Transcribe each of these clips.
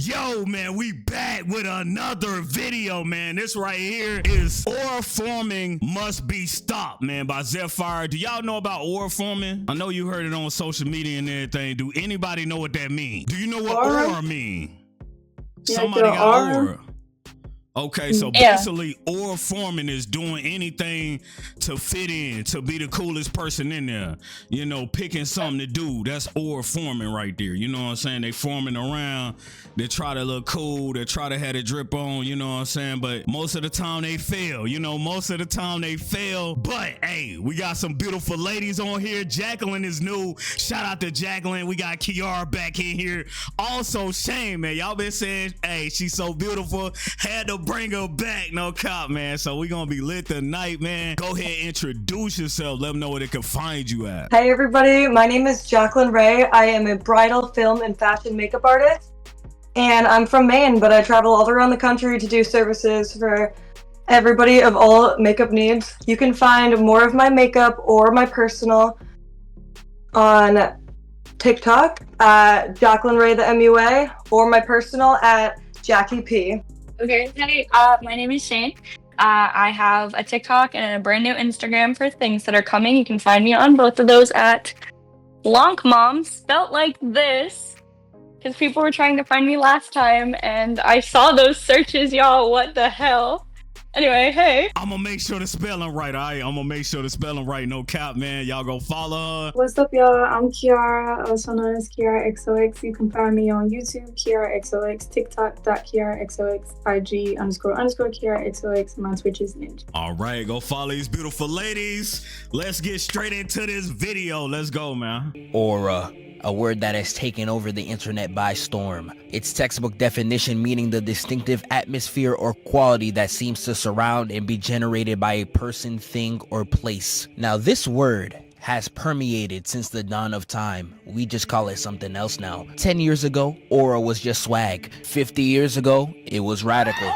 Yo, man, we back with another video, man. This right here is aura forming must be stopped, man, by Zephyr. Do y'all know about aura forming? I know you heard it on social media and everything. Do anybody know what that means? Do you know what aura mean? Yeah, Somebody got aura. Okay, so basically aura forming is doing anything to fit in, to be the coolest person in there. You know, picking something to do. That's aura forming right there. You know what I'm saying? They forming around. They try to look cool. They try to have a drip on, you know what I'm saying? But most of the time they fail. You know, most of the time they fail. But, hey, we got some beautiful ladies on here. Jacalyn is new. Shout out to Jacalyn. We got Kiara back in here. Also, Shane, man. Y'all been saying, hey, she's so beautiful. Had to bring her back, no cop, man. So we gonna be lit tonight, man. Go ahead, introduce yourself. Let them know where they can find you at. Hey everybody, my name is Jacalyn Ray. I am a bridal film and fashion makeup artist, and I'm from Maine, but I travel all around the country to do services for everybody of all makeup needs. You can find more of my makeup or my personal on TikTok at Jacalyn Ray the MUA, or my personal at jackkkkkip. Okay, hey, my name is Shane. I have a TikTok and a brand new Instagram for things that are coming. You can find me on both of those at LonkMom, spelt like this, because people were trying to find me last time, and I saw those searches, y'all. What the hell? Anyway, hey. I'm gonna make sure the spelling right, all right? I'm gonna make sure the spelling right, no cap, man. Y'all go follow her. What's up, y'all? I'm Kiara, also known as KiaraXoX. You can find me on YouTube, KiaraXoX, TikTok.KiaraXoX, IG__KiaraXoX, and my Twitch is Ninja. All right, go follow these beautiful ladies. Let's get straight into this video. Let's go, man. Aura, a word that has taken over the internet by storm. Its textbook definition meaning the distinctive atmosphere or quality that seems to surround and be generated by a person, thing, or place. Now, this word has permeated since the dawn of time. We just call it something else now. 10 years ago, aura was just swag. 50 years ago, it was radical.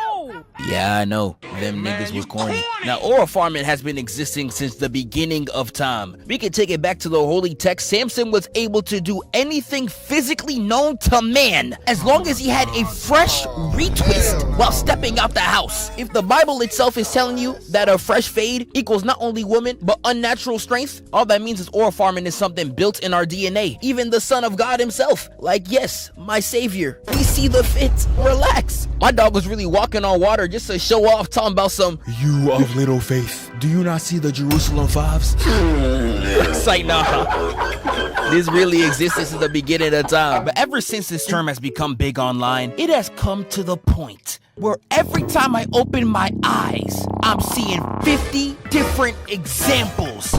Yeah, I know. Them niggas was corny. Now, aura farming has been existing since the beginning of time. We can take it back to the holy text. Samson was able to do anything physically known to man as long as he had a fresh retwist while stepping out the house. If the Bible itself is telling you that a fresh fade equals not only woman but unnatural strength, all that means is aura farming is something built in our DNA. Even the Son of God himself. Like, yes, my savior. We see the fit. Relax. My dog was really walking on water just to show off, talking about some "you of little faith, do you not see the Jerusalem fives?" It's like, nah, this really existed since the beginning of time. But ever since this term has become big online, it has come to the point where every time I open my eyes, I'm seeing 50 different examples.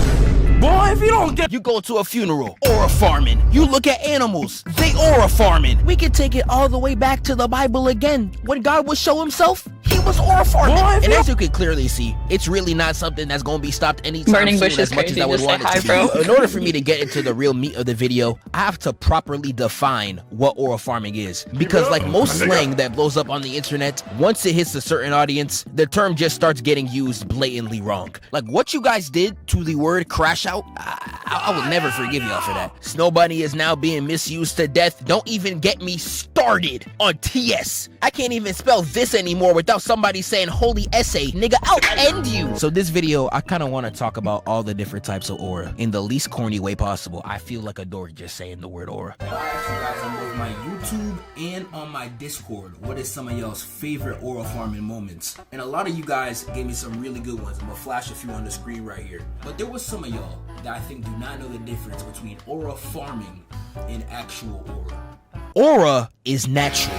Boy, if you don't get, you go to a funeral, aura farming. You look at animals, they aura farming. We can take it all the way back to the Bible again. When God would show himself, he was aura farming. Boy, and as you can clearly see, it's really not something that's going to be stopped anytime Burning soon bush as is much as crazy. I would Just want say it to hi, be. bro. In order for me to get into the real meat of the video, I have to properly define what aura farming is. Because like most slang that blows up on the internet, once it hits a certain audience, the term just starts getting used blatantly wrong. Like what you guys did to the word crash out, I will never forgive y'all for that. Snow Bunny is now being misused to death. Don't even get me started on TS. I can't even spell this anymore without somebody saying holy essay. Nigga, I'll end you. So this video, I kind of want to talk about all the different types of aura in the least corny way possible. I feel like a dork just saying the word aura. I asked you guys on both my YouTube and on my Discord, what is some of y'all's favorite aura farming moments? And a lot of you guys gave me some really good ones. I'm gonna flash a few on the screen right here. But there was some of y'all that I think do not know the difference between aura farming and actual aura. Aura is natural.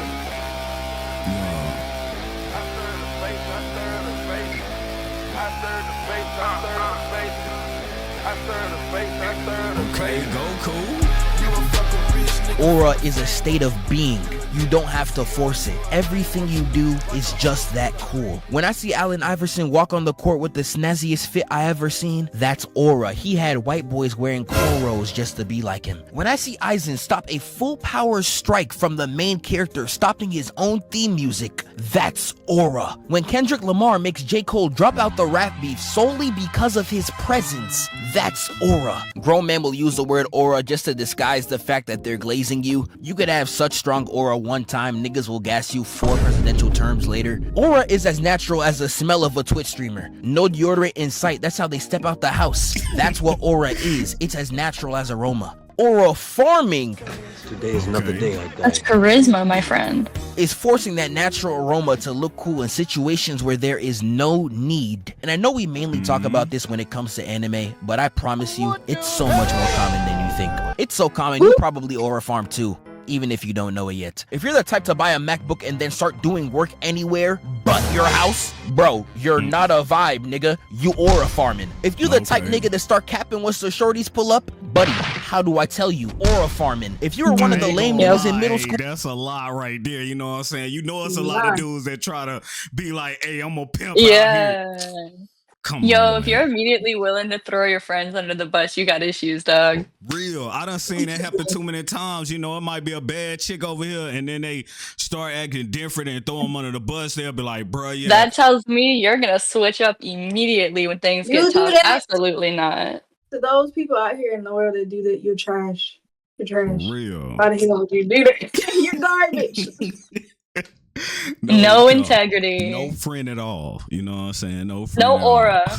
Okay, go cool. Aura is a state of being. You don't have to force it. Everything you do is just that cool. When I see Allen Iverson walk on the court with the snazziest fit I ever seen, that's aura. He had white boys wearing cornrows just to be like him. When I see Aizen stop a full power strike from the main character, stopping his own theme music, that's aura. When Kendrick Lamar makes J. Cole drop out the rap beef solely because of his presence, that's aura. Grown men will use the word aura just to disguise the fact that they're glazing you. You could have such strong aura one time, niggas will gas you 4 presidential terms later. Aura is as natural as the smell of a Twitch streamer. No deodorant in sight, that's how they step out the house. That's what aura is. It's as natural as aroma. Aura farming, today is another day like that. That's charisma, my friend. is forcing that natural aroma to look cool in situations where there is no need. And I know we mainly talk about this when it comes to anime, but I promise you, it's so much more common than you think. It's so common, you probably aura farm too, even if you don't know it yet. If you're the type to buy a MacBook and then start doing work anywhere but your house, bro, you're not a vibe, nigga. You aura farming. If you're the type nigga to start capping once the shorties pull up, buddy, how do I tell you? Aura farming. If you were one of the lame niggas in middle school, that's a lie right there. You know what I'm saying? You know, it's a lot of dudes that try to be like, hey, I'm a pimp out Yeah. here. Come Yo, on, if man. you're immediately willing to throw your friends under the bus, you got issues, dog. Real. I done seen that happen too many times. You know, it might be a bad chick over here, and then they start acting different and throw them under the bus. They'll be like, bro, yeah. That tells me you're gonna switch up immediately when things You get do tough. that. Absolutely not. To those people out here in the world that do that, you're trash. You're trash. Real. Why the hell would you do that? You're garbage. No no, integrity. No friend at all. You know what I'm saying? No friend. No at all. aura.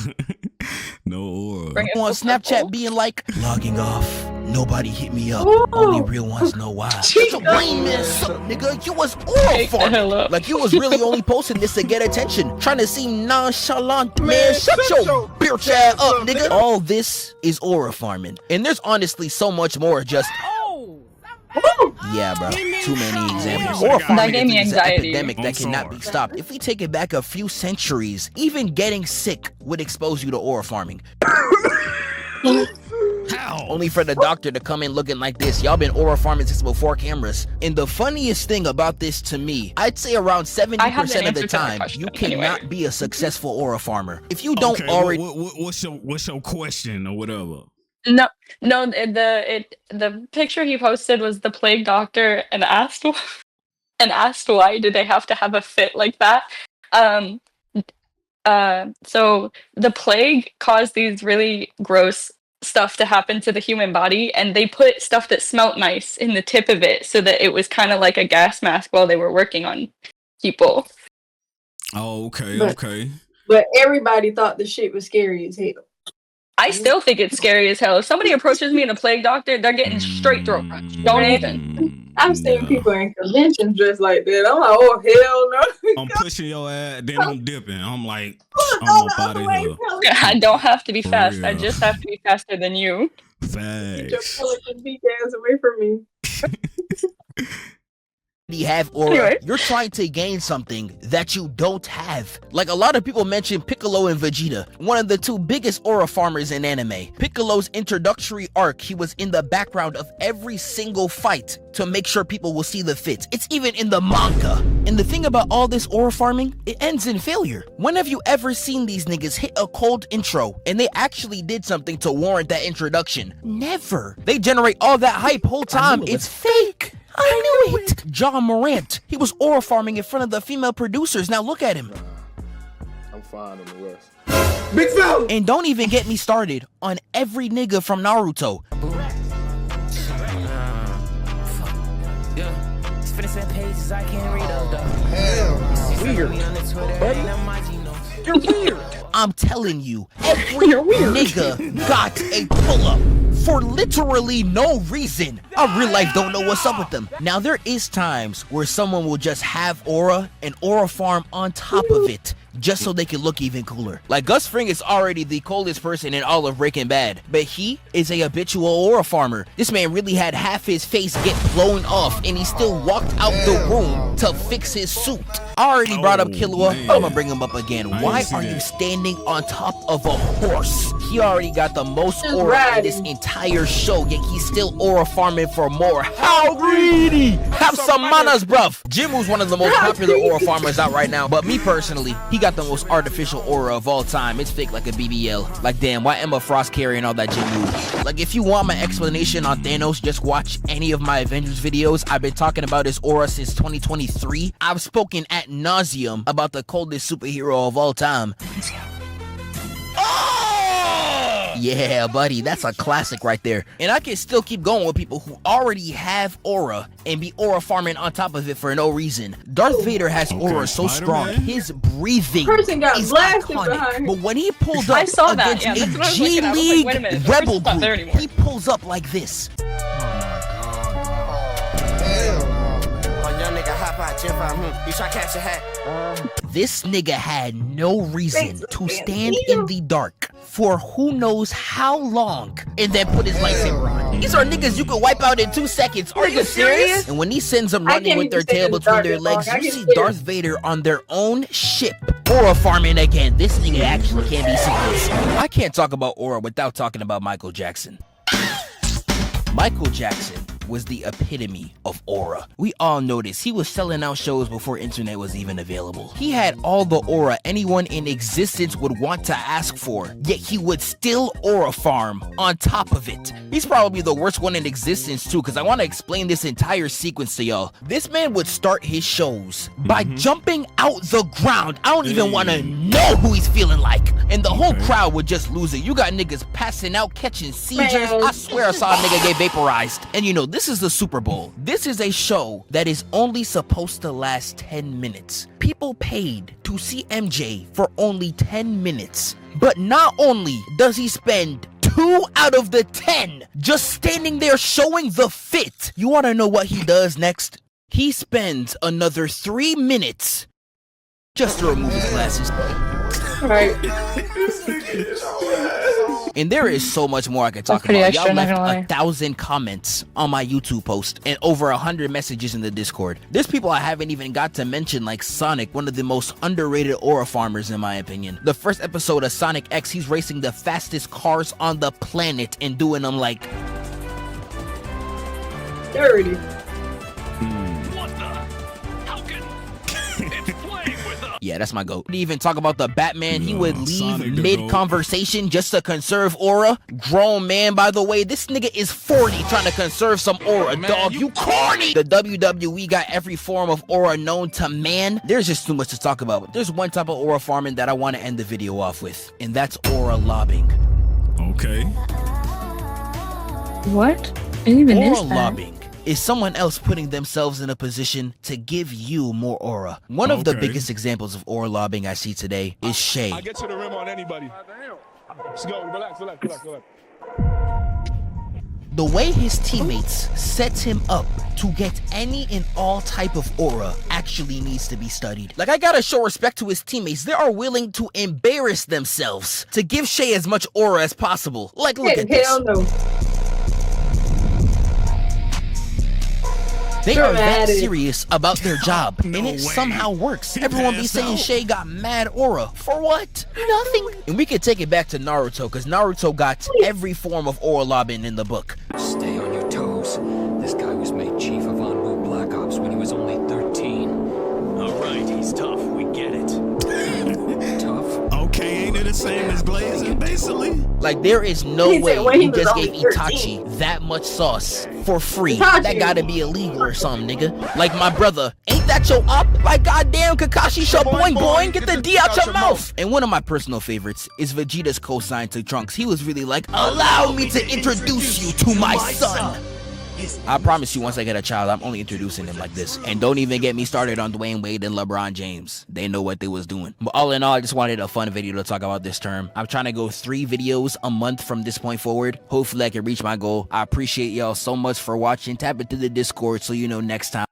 No aura. Bring it on full Snapchat circle. being like, logging off. Nobody hit me up. Ooh. Only real ones know why. Shut your brain mess up, nigga. You was aura Take the hell farming. up. Like you was really only posting this to get attention. Trying to seem nonchalant, man. Shut your bitch ass up, nigga. All this is aura farming. And there's honestly so much more just... Yeah, bro. Too many examples. That Aura gave farming me is an anxiety. epidemic that I'm cannot be sorry. stopped. If we take it back a few centuries, even getting sick would expose you to aura farming. How? Only for the doctor to come in looking like this. Y'all been aura farming since before cameras. And the funniest thing about this to me, I'd say around 70% I have the of the answer to that time, question you cannot anyway. be a successful aura farmer. If you don't Okay, already... what's your question or whatever? No, the picture he posted was the plague doctor and asked why did they have to have a fit like that. So the plague caused these really gross stuff to happen to the human body, and they put stuff that smelt nice in the tip of it so that it was kind of like a gas mask while they were working on people. Oh, okay, But- okay. But everybody thought the shit was scary as hell. I still think it's scary as hell. If somebody approaches me in a plague doctor, they're getting straight throat punch. Don't even. I've seen Yeah. people in conventions dressed like that. I'm like, oh hell no. I'm pushing your ass, then I'm dipping. I'm like, I'm Go up the out other of way, here. tell me. I don't have to be For fast. I real. just have to be faster than you. Get your Facts. pelican beak ass away from me. have aura, Anyway. you're trying to gain something that you don't have. Like a lot of people mention Piccolo and Vegeta, one of the two biggest aura farmers in anime. Piccolo's introductory arc, he was in the background of every single fight to make sure people will see the fits. It's even in the manga. And the thing about all this aura farming, it ends in failure. When have you ever seen these niggas hit a cold intro and they actually did something to warrant that introduction? Never. They generate all that hype whole time. It's fake. I knew it. John Morant. He was aura farming in front of the female producers. Now look at him. I'm fine in the West. Big fella! And don't even get me started on every nigga from Naruto. You're weird! I'm telling you, every nigga got a pull-up for literally no reason. I real life don't know what's up with them. Now there is times where someone will just have aura and aura farm on top of it, just so they can look even cooler. Like Gus Fring is already the coldest person in all of Breaking Bad, but he is a habitual aura farmer. This man really had half his face get blown off and he still walked out the room to fix his suit. I already brought up Killua, man. I'm gonna bring him up again. I Why ain't see are you that. standing on top of a horse? He already got the most Just aura in this riding. entire show, yet he's still aura farming for more. How greedy! Have some manners, bruv. Jimu's one of the most popular aura farmers out right now, but me personally, he got the most artificial aura of all time. It's fake like a BBL. Like damn, why Emma Frost carrying all that Jimu? Like if you want my explanation on Thanos, just watch any of my Avengers videos. I've been talking about his aura since 2023. I've spoken at nauseum about the coldest superhero of all time. Yeah, buddy, that's a classic right there. And I can still keep going with people who already have aura and be aura farming on top of it for no reason. Darth Vader has aura so strong, his breathing Person got is blasted iconic. behind. But when he pulled up I saw that, against yeah, that's a what I was looking at. I was like, G-League wait a minute, rebel not there group, anymore. he pulls up like this. This nigga had no reason to stand in the dark for who knows how long and then put his lightsaber on. These are niggas you could wipe out in 2 seconds. Are you serious? And when he sends them running with their tail between their legs, you see Darth Vader on their own ship. Aura farming again. This nigga actually can't be serious. I can't talk about aura without talking about Michael Jackson. Michael Jackson was the epitome of aura. We all know this. He was selling out shows before internet was even available. He had all the aura anyone in existence would want to ask for, yet he would still aura farm on top of it. He's probably the worst one in existence too, because I want to explain this entire sequence to y'all. This man would start his shows by jumping out the ground. I don't even want to know who he's feeling like. And the whole crowd would just lose it. You got niggas passing out, catching seizures. I swear I saw a nigga get vaporized. And you know, this is the Super Bowl. This is a show that is only supposed to last 10 minutes. People paid to see MJ for only 10 minutes. But not only does he spend 2 out of the 10 just standing there showing the fit. You want to know what he does next? He spends another 3 minutes just to remove his glasses. Right. And there is so much more I could talk about. Y'all left 1,000 comments on my YouTube post and over 100 messages in the Discord. There's people I haven't even got to mention, like Sonic, one of the most underrated aura farmers in my opinion. The first episode of Sonic X, he's racing the fastest cars on the planet and doing them like Dirty. yeah, that's my goat. Didn't even talk about the Batman. He would leave Sonic mid-conversation just to conserve aura. Grown man, by the way. This nigga is 40 trying to conserve some aura, man, dog. You corny! The WWE got every form of aura known to man. There's just too much to talk about. There's one type of aura farming that I want to end the video off with, and that's aura lobbing. Okay. What even Aura is that? lobbing is someone else putting themselves in a position to give you more aura. One of the biggest examples of aura lobbing I see today is Shay. I get to the rim on anybody. Let's go. Relax. The way his teammates sets him up to get any and all type of aura actually needs to be studied. Like, I gotta show respect to his teammates. They are willing to embarrass themselves to give Shay as much aura as possible. Like, look at this. Hell no. They are that serious about their job, and it way. somehow works. Everyone be saying Shay got mad aura. For what? Nothing. And we could take it back to Naruto, because Naruto got every form of aura lobbing in the book. Stay on your toes. This guy was made chief of Envoy Black Ops when he was only 13. Alright, he's tough. We get it. Tough? Okay, ain't it the same as Blazing, basically? Like, there is no He way said when he he was just only gave 13. Itachi that much sauce for free. Itachi. That gotta be illegal or something, nigga. Like my brother, ain't that your up? Like, goddamn, Kakashi, shut boing boing, get the D out your mouth. And one of my personal favorites is Vegeta's cosign to Trunks. He was really like, allow me to introduce you to my son. I promise you, once I get a child, I'm only introducing him like this. And don't even get me started on Dwayne Wade and LeBron James. They know what they was doing. But all in all, I just wanted a fun video to talk about this term. I'm trying to go 3 videos a month from this point forward. Hopefully I can reach my goal. I appreciate y'all so much for watching. Tap into the Discord so you know next time.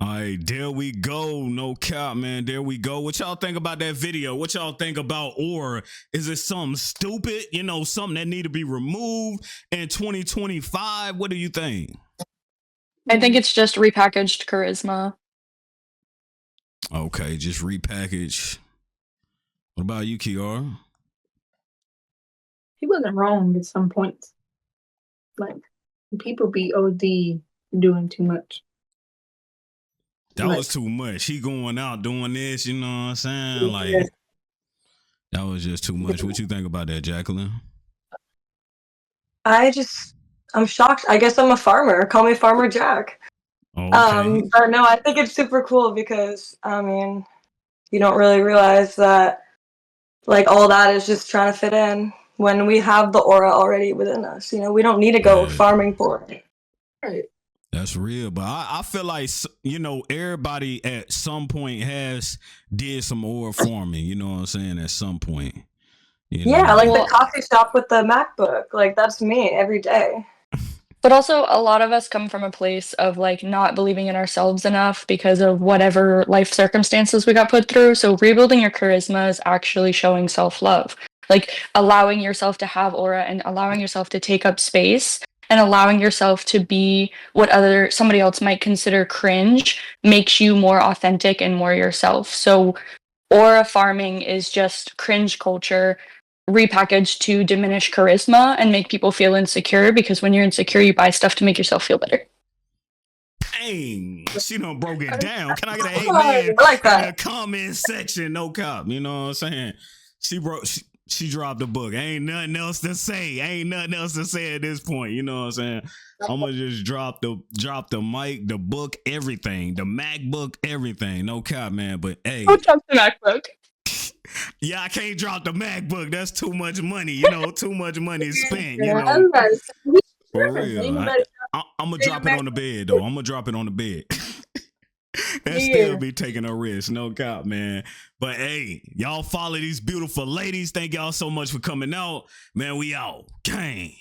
All right, there we go. No cap, man. There we go. What y'all think about that video? What y'all think about aura? Is it something stupid? You know, something that need to be removed in 2025? What do you think? I think it's just repackaged charisma. Okay, just repackage. What about you, Kiara? He wasn't wrong at some points. Like, people be OD doing too much. That was too much. He going out doing this, you know what I'm saying? Like, that was just too much. What you think about that, Jacalyn? I'm shocked. I guess I'm a farmer. Call me Farmer Jack. Okay. But no, I think it's super cool because, I mean, you don't really realize that, like, all that is just trying to fit in. when we have the aura already within us. You know, we don't need to go farming for it. Right. That's real, but I feel like, you know, everybody at some point has did some aura forming. You know what I'm saying? At some point. Yeah, know? like the coffee shop with the MacBook. Like that's me every day. But also, a lot of us come from a place of like not believing in ourselves enough because of whatever life circumstances we got put through. So rebuilding your charisma is actually showing self-love, like allowing yourself to have aura and allowing yourself to take up space and allowing yourself to be what somebody else might consider cringe makes you more authentic and more yourself. So aura farming is just cringe culture repackaged to diminish charisma and make people feel insecure, because when you're insecure, you buy stuff to make yourself feel better. Dang, she done broke it down. Can I get an I like that. in the comment section? No cop, you know what I'm saying? She dropped the book. Ain't nothing else to say. At this point. You know what I'm saying? I'm gonna just drop the mic, the book, everything, the MacBook, everything. No cop, man. But hey, Don't drop the MacBook. Yeah, I can't drop the MacBook. That's too much money. You know, too much money spent. You know, Everybody. for real. I'm gonna drop it on the bed though. I'm gonna drop it on the bed. That still be taking a risk, no cop, man. But hey, y'all follow these beautiful ladies. Thank y'all so much for coming out, man. We out, gang.